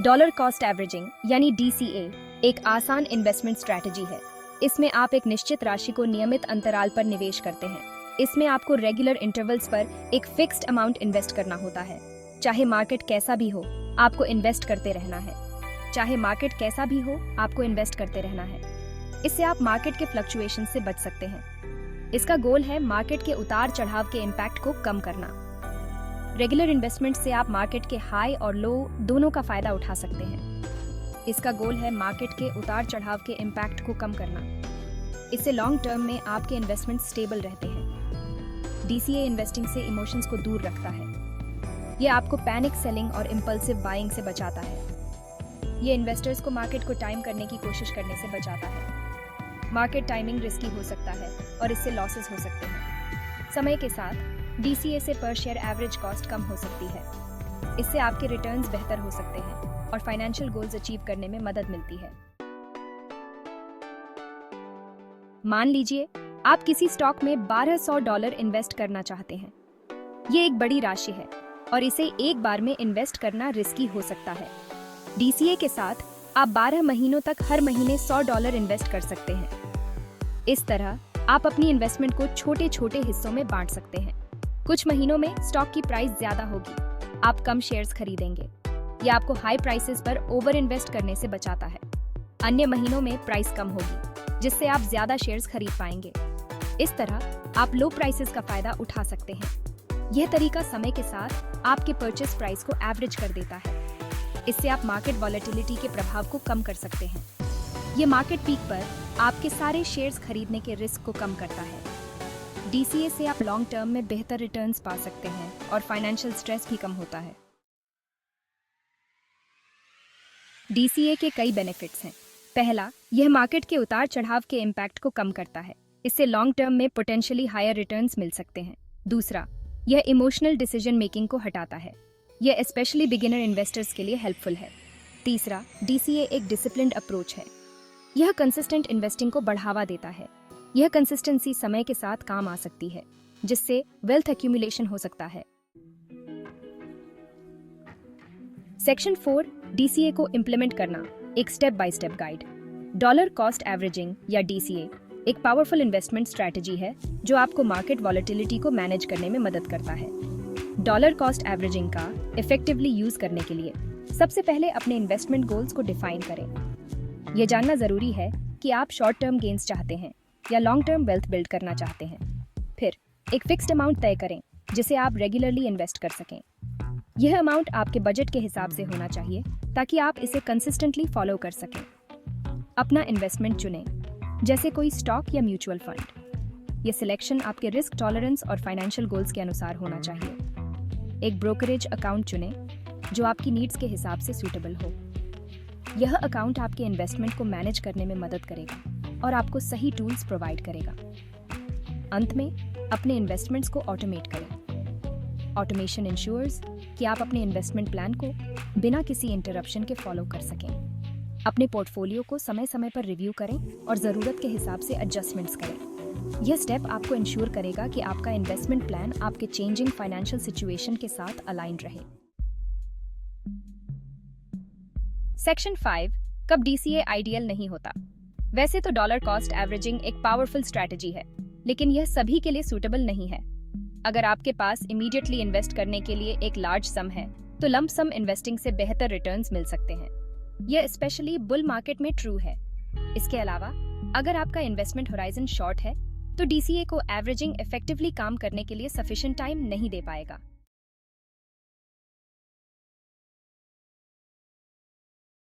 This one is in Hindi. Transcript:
डॉलर कॉस्ट एवरेजिंग यानी DCA एक आसान इन्वेस्टमेंट स्ट्रैटेजी है। इसमें आप एक निश्चित राशि को नियमित अंतराल पर निवेश करते हैं। इसमें आपको रेगुलर इंटरवल्स पर एक फिक्स्ड अमाउंट इन्वेस्ट करना होता है। चाहे मार्केट कैसा भी हो, आपको इन्वेस्ट करते रहना है। चाहे मार्केट कैसा भी हो, आपको इन्वेस्ट करते रहना है। इससे आप मार्केट के फ्लक्चुएशन से बच सकते हैं। इसका गोल है मार्केट के उतार चढ़ाव के इम्पैक्ट को कम करना। रेगुलर इन्वेस्टमेंट से आप मार्केट के हाई और लो दोनों का फायदा उठा सकते हैं। इसका गोल है मार्केट के उतार चढ़ाव के इम्पैक्ट को कम करना। इससे लॉन्ग टर्म में आपके इन्वेस्टमेंट स्टेबल रहते हैं। DCA इन्वेस्टिंग से इमोशंस को दूर रखता है। ये आपको पैनिक सेलिंग और इम्पल्सिव बाइंग से बचाता है। ये इन्वेस्टर्स को मार्केट को टाइम करने की कोशिश करने से बचाता है। मार्केट टाइमिंग रिस्की हो सकता है और इससे लॉसेस हो सकते हैं। समय के साथ DCA से पर शेयर एवरेज कॉस्ट कम हो सकती है। इससे आपके रिटर्न्स बेहतर हो सकते हैं और फाइनेंशियल गोल्स अचीव करने में मदद मिलती है। मान लीजिए आप किसी स्टॉक में $1200 इन्वेस्ट करना चाहते हैं। ये एक बड़ी राशि है और इसे एक बार में इन्वेस्ट करना रिस्की हो सकता है। DCA के साथ आप 12 महीनों तक हर महीने $100 इन्वेस्ट कर सकते हैं। इस तरह आप अपनी इन्वेस्टमेंट को छोटे छोटे हिस्सों में बांट सकते हैं। कुछ महीनों में स्टॉक की प्राइस ज्यादा होगी, आप कम शेयर्स खरीदेंगे। यह आपको हाई प्राइसेस पर ओवर इन्वेस्ट करने से बचाता है। अन्य महीनों में प्राइस कम होगी, जिससे आप ज्यादा शेयर्स खरीद पाएंगे। इस तरह आप लो प्राइसेस का फायदा उठा सकते हैं। यह तरीका समय के साथ आपके परचेस प्राइस को एवरेज कर देता है। इससे आप मार्केट वॉलेटिलिटी के प्रभाव को कम कर सकते हैं। यह मार्केट पीक पर आपके सारे शेयर्स खरीदने के रिस्क को कम करता है। DCA से आप लॉन्ग टर्म में बेहतर रिटर्न्स पा सकते हैं और फाइनेंशियल स्ट्रेस भी कम होता है। DCA के कई बेनिफिट्स हैं। पहला, यह मार्केट के उतार चढ़ाव के इम्पैक्ट को कम करता है। इससे लॉन्ग टर्म में पोटेंशियली हायर रिटर्न्स मिल सकते हैं। दूसरा, यह इमोशनल डिसीजन मेकिंग को हटाता है। यह स्पेशली बिगिनर इन्वेस्टर्स के लिए हेल्पफुल है। तीसरा, DCA एक डिसिप्लिन्ड अप्रोच है। यह कंसिस्टेंट इन्वेस्टिंग को बढ़ावा देता है। यह कंसिस्टेंसी समय के साथ काम आ सकती है, जिससे वेल्थ एक्यूमुलेशन हो सकता है। सेक्शन 4, DCA को इम्प्लीमेंट करना, एक step by step guide. Dollar cost averaging या DCA एक पावरफुल इन्वेस्टमेंट स्ट्रैटेजी है जो आपको मार्केट वॉलेटिलिटी को मैनेज करने में मदद करता है। डॉलर कॉस्ट एवरेजिंग का इफेक्टिवली यूज करने के लिए सबसे पहले अपने इन्वेस्टमेंट गोल्स को डिफाइन करें। यह जानना जरूरी है कि आप शॉर्ट टर्म गेन्स चाहते हैं या लॉन्ग टर्म वेल्थ बिल्ड करना चाहते हैं। फिर एक फिक्स्ड अमाउंट तय करें जिसे आप रेगुलरली इन्वेस्ट कर सकें। यह अमाउंट आपके बजट के हिसाब से होना चाहिए ताकि आप इसे कंसिस्टेंटली फॉलो कर सकें। अपना इन्वेस्टमेंट चुनें, जैसे कोई स्टॉक या म्यूचुअल फंड। यह सिलेक्शन आपके रिस्क टॉलरेंस और फाइनेंशियल गोल्स के अनुसार होना चाहिए। एक ब्रोकरेज अकाउंट चुनें जो आपकी नीड्स के हिसाब से सूटेबल हो। यह अकाउंट आपके इन्वेस्टमेंट को मैनेज करने में मदद करेगा और आपको सही टूल्स प्रोवाइड करेगा। अंत में अपने इन्वेस्टमेंट्स को ऑटोमेट करें। ऑटोमेशन इंश्योर्स कि आप अपने इन्वेस्टमेंट प्लान को बिना किसी इंटरप्शन के फॉलो कर सकें। अपने पोर्टफोलियो को समय समय पर रिव्यू करें और ज़रूरत के हिसाब से एडजस्टमेंट्स करें। यह स्टेप आपको इंश्योर करेगा कि आपका इन्वेस्टमेंट प्लान आपके चेंजिंग फाइनेंशियल सिचुएशन के साथ अलाइंड रहे। सेक्शन 5, कब DCA आइडियल नहीं होता। वैसे तो डॉलर कॉस्ट एवरेजिंग एक पावरफुल स्ट्रैटेजी है, लेकिन यह सभी के लिए सूटेबल नहीं है। अगर आपके पास इमीडिएटली इन्वेस्ट करने के लिए एक लार्ज सम है, तो लंप सम इन्वेस्टिंग से बेहतर रिटर्न्स मिल सकते हैं। यह स्पेशली बुल मार्केट में ट्रू है। इसके अलावा अगर आपका इन्वेस्टमेंट होराइजन शॉर्ट है, तो DCA को एवरेजिंग इफेक्टिवली काम करने के लिए सफिशिएंट टाइम नहीं दे पाएगा।